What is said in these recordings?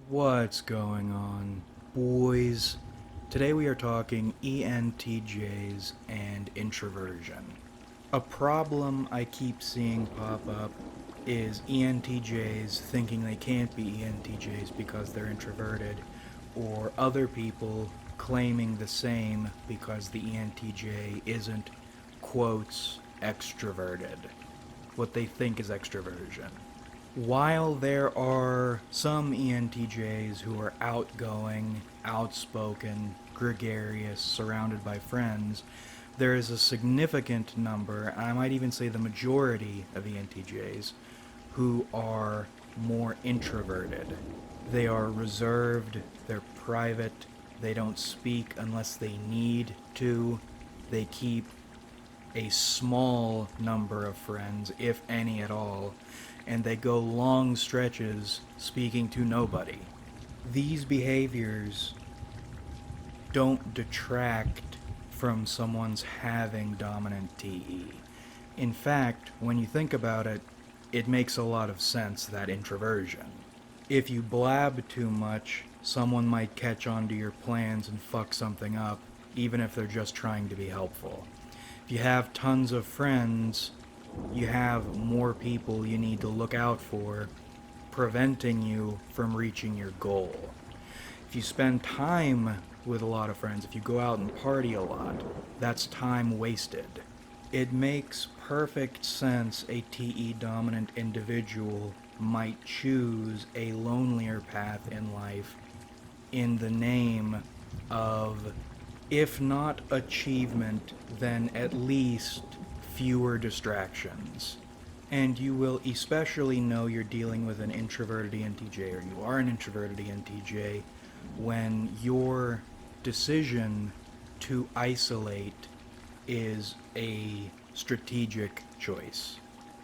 What's going on, boys? Today we are talking ENTJs and introversion. A problem I keep seeing pop up is ENTJs thinking they can't be ENTJs because they're introverted, or other people claiming the same because the ENTJ isn't, quotes, extroverted. What they think is extroversion. While there are some ENTJs who are outgoing, outspoken, gregarious, surrounded by friends, there is a significant number, and I might even say the majority of ENTJs, who are more introverted. They are reserved, they're private, they don't speak unless they need to, they keep a small number of friends, if any at all, and they go long stretches speaking to nobody. These behaviors don't detract from someone's having dominant TE. In fact, when you think about it, it makes a lot of sense, that introversion. If you blab too much, someone might catch on to your plans and fuck something up, even if they're just trying to be helpful. If you have tons of friends, you have more people you need to look out for, preventing you from reaching your goal. If you spend time with a lot of friends, if you go out and party a lot, that's time wasted. It makes perfect sense a TE dominant individual might choose a lonelier path in life in the name of, if not achievement, then at least fewer distractions. And you will especially know you're dealing with an introverted ENTJ, or you are an introverted ENTJ, when your decision to isolate is a strategic choice.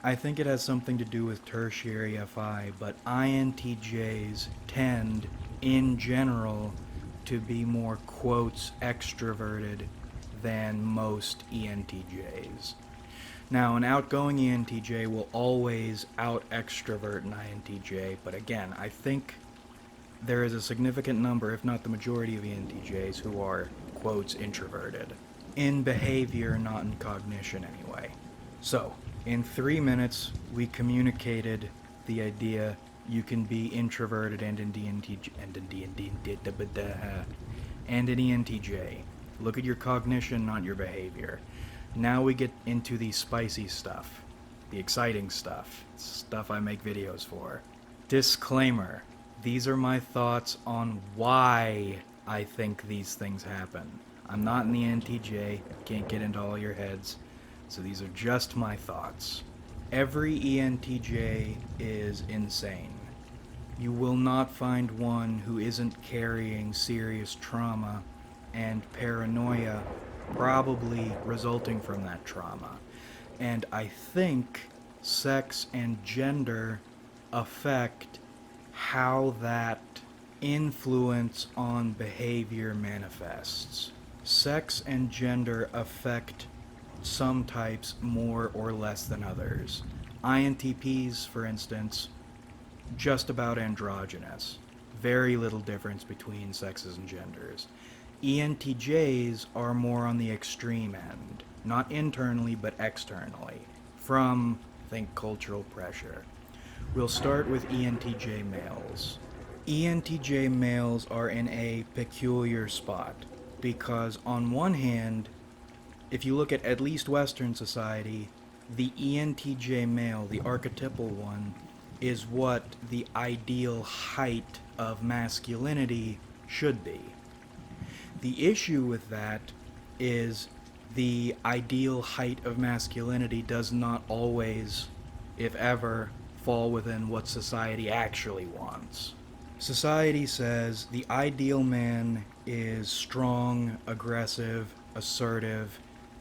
I think it has something to do with tertiary FI, but INTJs tend, in general, to be more, quotes, extroverted than most ENTJs. Now, an outgoing ENTJ will always out-extrovert an INTJ, but again, I think there is a significant number, if not the majority of ENTJs, who are, quotes, introverted. In behavior, not in cognition anyway. So, in 3 minutes, we communicated the idea you can be introverted and an ENTJ. Look at your cognition, not your behavior. Now we get into the spicy stuff, the exciting stuff, stuff I make videos for. Disclaimer, these are my thoughts on why I think these things happen. I'm not an ENTJ, can't get into all your heads, so these are just my thoughts. Every ENTJ is insane. You will not find one who isn't carrying serious trauma and paranoia, probably resulting from that trauma. And I think sex and gender affect how that influence on behavior manifests. Sex and gender affect some types more or less than others. INTPs, for instance, just about androgynous. Very little difference between sexes and genders. ENTJs are more on the extreme end, not internally but externally, from, think, cultural pressure. We'll start with ENTJ males. ENTJ males are in a peculiar spot because, on one hand, if you look at least Western society, the ENTJ male, the archetypal one, is what the ideal height of masculinity should be. The issue with that is the ideal height of masculinity does not always, if ever, fall within what society actually wants. Society says the ideal man is strong, aggressive, assertive,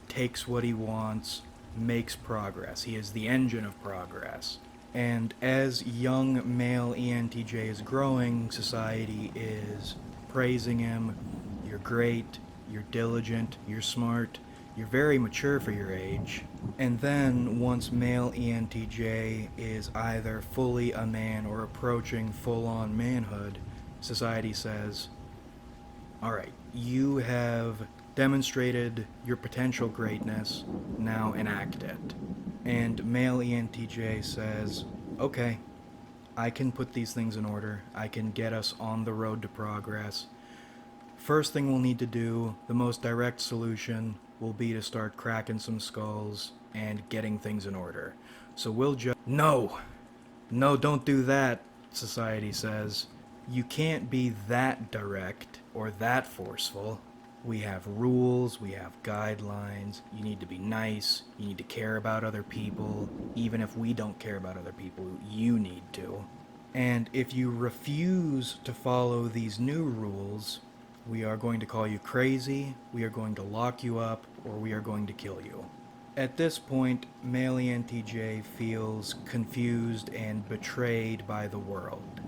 takes what he wants, makes progress. He is the engine of progress. And as young male ENTJ is growing, society is praising him. You're great, you're diligent, you're smart, you're very mature for your age. And then, once male ENTJ is either fully a man or approaching full-on manhood, society says, alright, you have demonstrated your potential greatness, now enact it. And male ENTJ says, okay, I can put these things in order. I can get us on the road to progress. First thing we'll need to do, the most direct solution, will be to start cracking some skulls and getting things in order. So we'll just... No! No, don't do that, society says. You can't be that direct or that forceful. We have rules, we have guidelines, you need to be nice, you need to care about other people. Even if we don't care about other people, you need to. And if you refuse to follow these new rules, we are going to call you crazy, we are going to lock you up, or we are going to kill you. At this point, male ENTJ feels confused and betrayed by the world.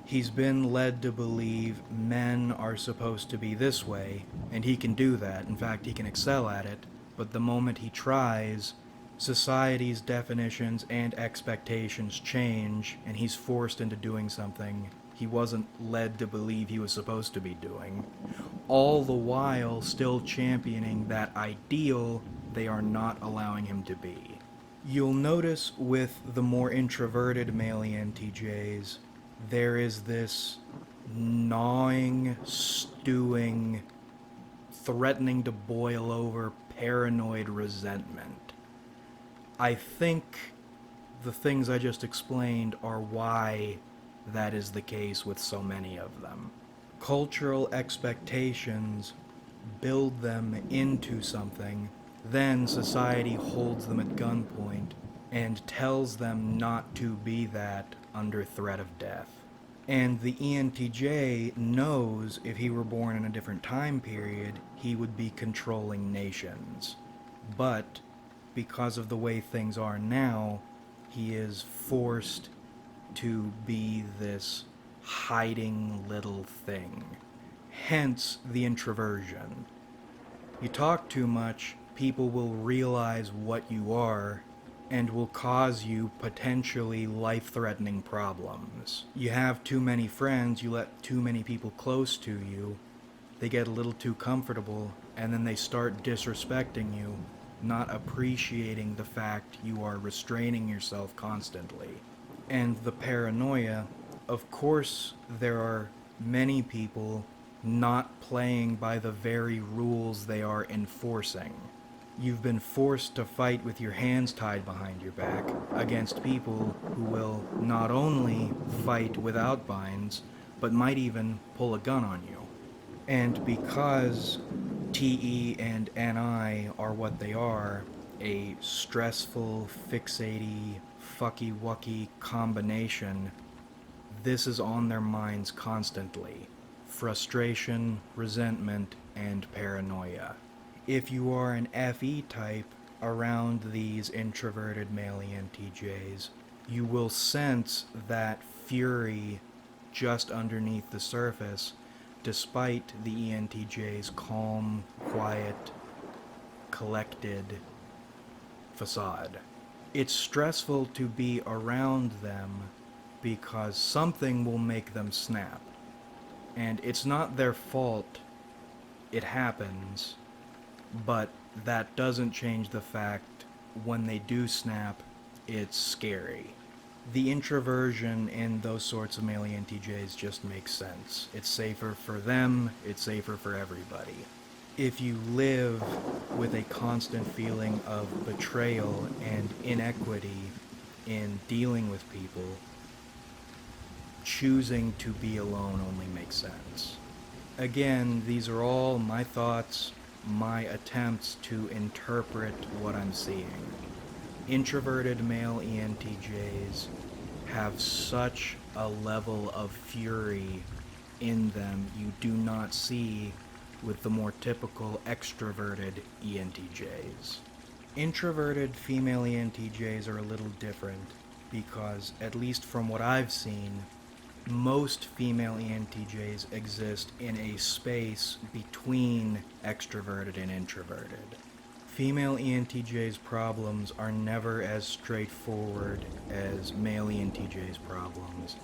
He's been led to believe men are supposed to be this way, and he can do that. In fact, he can excel at it. But the moment he tries, society's definitions and expectations change, and he's forced into doing something he wasn't led to believe he was supposed to be doing. All the while still championing that ideal they are not allowing him to be. You'll notice with the more introverted male ENTJs, there is this gnawing, stewing, threatening to boil over paranoid resentment. I think the things I just explained are why that is the case with so many of them. Cultural expectations build them into something, then society holds them at gunpoint and tells them not to be that under threat of death. And the ENTJ knows if he were born in a different time period, he would be controlling nations. But because of the way things are now, he is forced to be this hiding little thing. Hence the introversion. You talk too much, people will realize what you are and will cause you potentially life-threatening problems. You have too many friends, you let too many people close to you, they get a little too comfortable, and then they start disrespecting you, not appreciating the fact you are restraining yourself constantly. And the paranoia, of course there are many people not playing by the very rules they are enforcing. You've been forced to fight with your hands tied behind your back against people who will not only fight without binds, but might even pull a gun on you. And because TE and NI are what they are, a stressful, fixaty, fucky-wucky combination, this is on their minds constantly. Frustration, resentment, and paranoia. If you are an FE type around these introverted male ENTJs, you will sense that fury just underneath the surface, despite the ENTJ's calm, quiet, collected facade. It's stressful to be around them because something will make them snap. And it's not their fault, it happens. But that doesn't change the fact when they do snap, it's scary. The introversion in those sorts of male ENTJs just makes sense. It's safer for them, it's safer for everybody. If you live with a constant feeling of betrayal and inequity in dealing with people, choosing to be alone only makes sense. Again, these are all my thoughts, my attempts to interpret what I'm seeing. Introverted male ENTJs have such a level of fury in them you do not see with the more typical extroverted ENTJs. Introverted female ENTJs are a little different because, at least from what I've seen, most female ENTJs exist in a space between extroverted and introverted. Female ENTJs' problems are never as straightforward as male ENTJs' problems,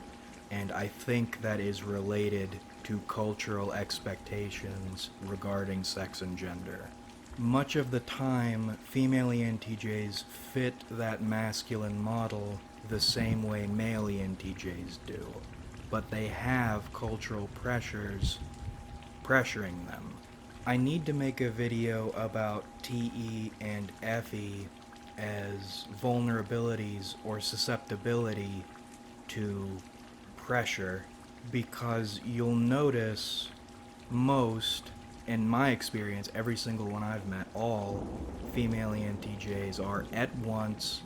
and I think that is related to cultural expectations regarding sex and gender. Much of the time, female ENTJs fit that masculine model the same way male ENTJs do, but they have cultural pressures pressuring them. I need to make a video about TE and FE as vulnerabilities or susceptibility to pressure, because you'll notice most, in my experience, every single one I've met, all female ENTJs are at once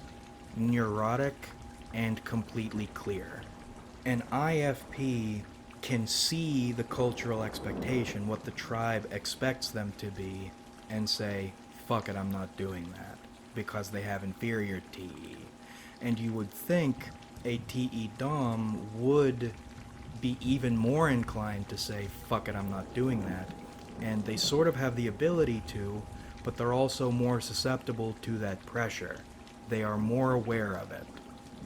neurotic and completely clear. An IFP can see the cultural expectation, what the tribe expects them to be, and say, fuck it, I'm not doing that, because they have inferior TE. And you would think a TE Dom would be even more inclined to say, fuck it, I'm not doing that. And they sort of have the ability to, but they're also more susceptible to that pressure. They are more aware of it.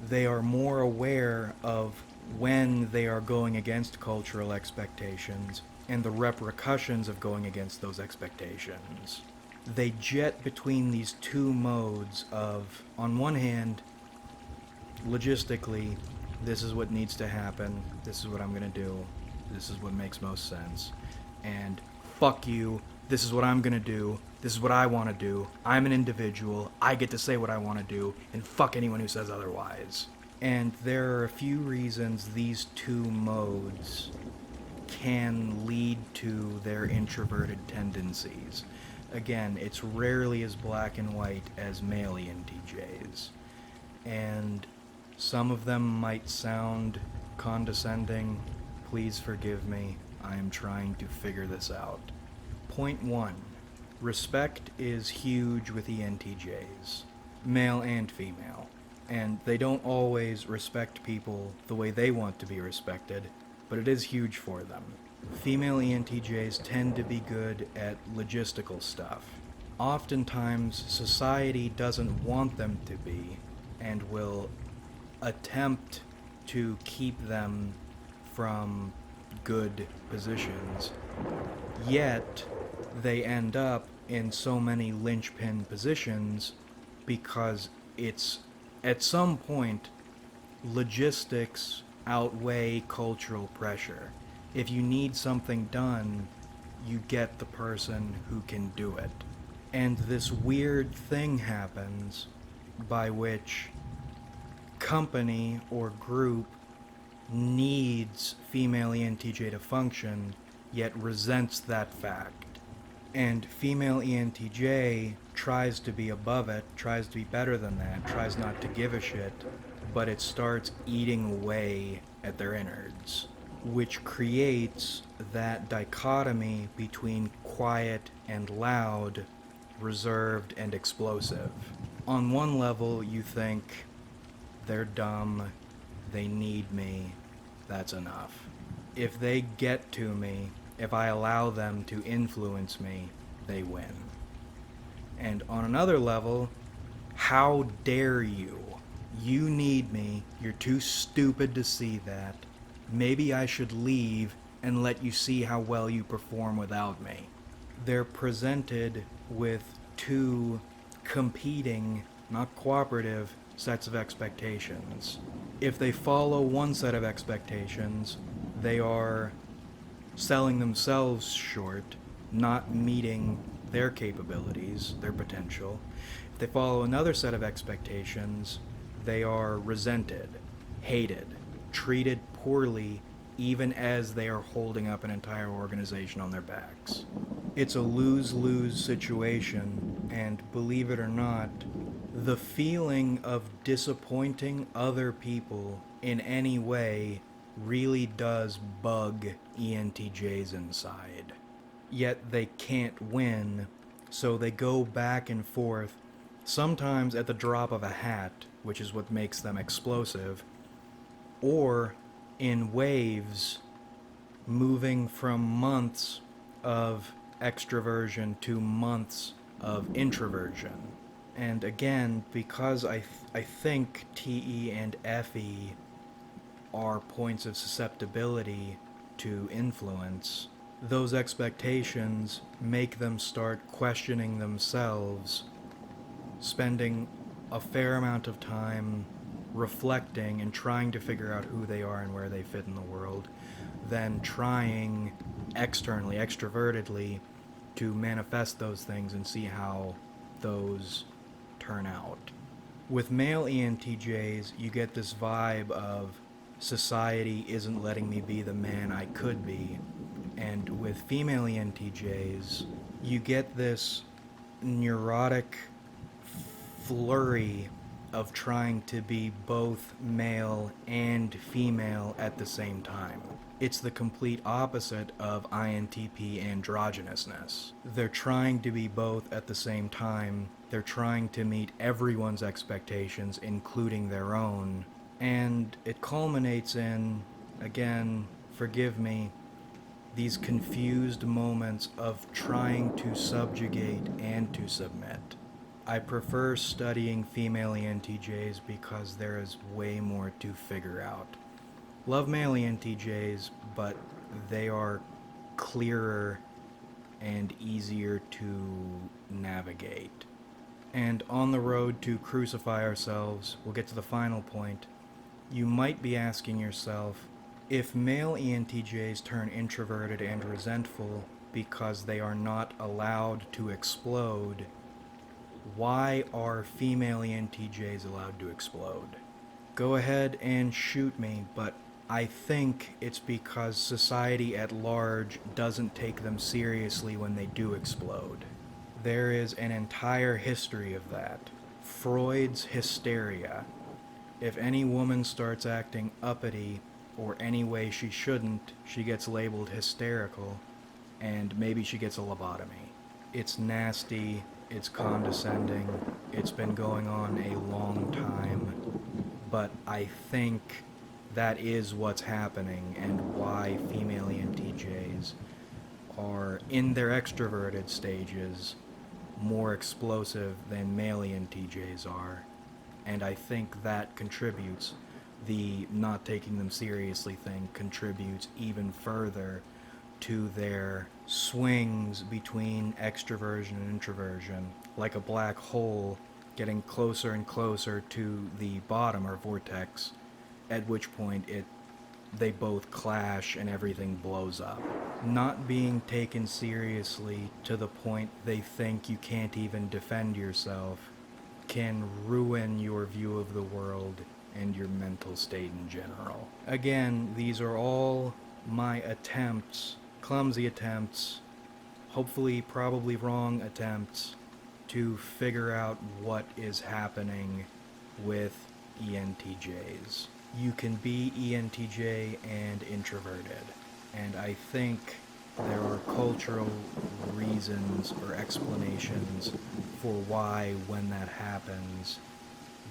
They are more aware of when they are going against cultural expectations and the repercussions of going against those expectations. They jet between these two modes of, on one hand, logistically, this is what needs to happen, this is what I'm gonna do, this is what makes most sense, and fuck you, this is what I'm gonna do, this is what I wanna do, I'm an individual, I get to say what I wanna do, and fuck anyone who says otherwise. And there are a few reasons these two modes can lead to their introverted tendencies. Again, it's rarely as black and white as male ENTJs. And some of them might sound condescending. Please forgive me. I am trying to figure this out. Point 1. Respect is huge with ENTJs, male and female. And they don't always respect people the way they want to be respected, but it is huge for them. Female ENTJs tend to be good at logistical stuff. Oftentimes, society doesn't want them to be, and will attempt to keep them from good positions. Yet, they end up in so many linchpin positions because it's, at some point, logistics outweigh cultural pressure. If you need something done, you get the person who can do it. And this weird thing happens by which company or group needs female ENTJ to function, yet resents that fact. And female ENTJ tries to be above it, tries to be better than that, tries not to give a shit, but it starts eating away at their innards, which creates that dichotomy between quiet and loud, reserved and explosive. On one level, you think, they're dumb, they need me, that's enough. If they get to me, if I allow them to influence me, they win. And on another level, how dare you? You need me, you're too stupid to see that. Maybe I should leave and let you see how well you perform without me. They're presented with two competing, not cooperative, sets of expectations. If they follow one set of expectations, they are selling themselves short, not meeting their capabilities, their potential. If they follow another set of expectations, they are resented, hated, treated poorly, even as they are holding up an entire organization on their backs. It's a lose-lose situation, and believe it or not, the feeling of disappointing other people in any way really does bug ENTJs inside. Yet they can't win, so they go back and forth, sometimes at the drop of a hat, which is what makes them explosive, or in waves, moving from months of extroversion to months of introversion. And again, because I think TE and FE are points of susceptibility to influence, those expectations make them start questioning themselves, spending a fair amount of time reflecting and trying to figure out who they are and where they fit in the world, then trying externally, extrovertedly, to manifest those things and see how those turn out. With male ENTJs, you get this vibe of society isn't letting me be the man I could be. And with female ENTJs, you get this neurotic flurry of trying to be both male and female at the same time. It's the complete opposite of INTP androgynousness. They're trying to be both at the same time. They're trying to meet everyone's expectations, including their own. And it culminates in, again, forgive me, these confused moments of trying to subjugate and to submit. I prefer studying female ENTJs because there is way more to figure out. Love male ENTJs, but they are clearer and easier to navigate. And on the road to crucify ourselves, we'll get to the final point. You might be asking yourself, if male ENTJs turn introverted and resentful because they are not allowed to explode, why are female ENTJs allowed to explode? Go ahead and shoot me, but I think it's because society at large doesn't take them seriously when they do explode. There is an entire history of that. Freud's hysteria. If any woman starts acting uppity or any way she shouldn't, she gets labeled hysterical, and maybe she gets a lobotomy. It's nasty, it's condescending, it's been going on a long time, but I think that is what's happening and why female ENTJs are, in their extroverted stages, more explosive than male ENTJs are. And I think that contributes, the not taking them seriously thing contributes even further to their swings between extroversion and introversion, like a black hole getting closer and closer to the bottom or vortex, at which point they both clash and everything blows up. Not being taken seriously to the point they think you can't even defend yourself can ruin your view of the world and your mental state in general. Again, these are all my attempts, clumsy attempts, hopefully probably wrong attempts, to figure out what is happening with ENTJs. You can be ENTJ and introverted, and I think there are cultural reasons or explanations for why, when that happens,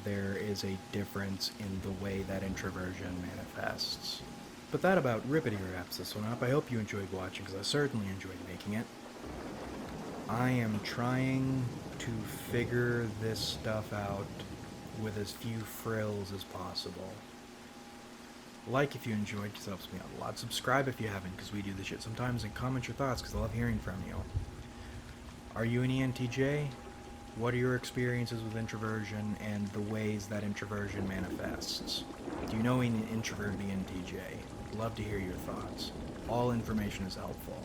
there is a difference in the way that introversion manifests. But that about rippity wraps this one up. I hope you enjoyed watching, because I certainly enjoyed making it. I am trying to figure this stuff out with as few frills as possible. Like if you enjoyed, because it helps me out a lot. Subscribe if you haven't, because we do this shit sometimes, and comment your thoughts, because I love hearing from you. Are you an ENTJ? What are your experiences with introversion and the ways that introversion manifests? Do you know an introverted ENTJ? Love to hear your thoughts. All information is helpful.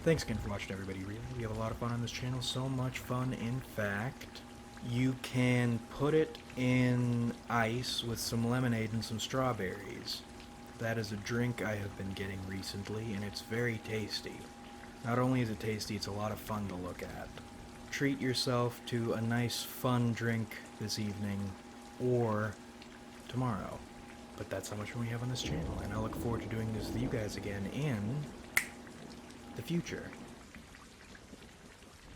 Thanks again for watching, everybody. Really, we have a lot of fun on this channel. So much fun, in fact, you can put it in ice with some lemonade and some strawberries. That is a drink I have been getting recently, and it's very tasty. Not only is it tasty, it's a lot of fun to look at. Treat yourself to a nice, fun drink this evening, or tomorrow. But that's how much fun we have on this channel, and I look forward to doing this with you guys again in the future.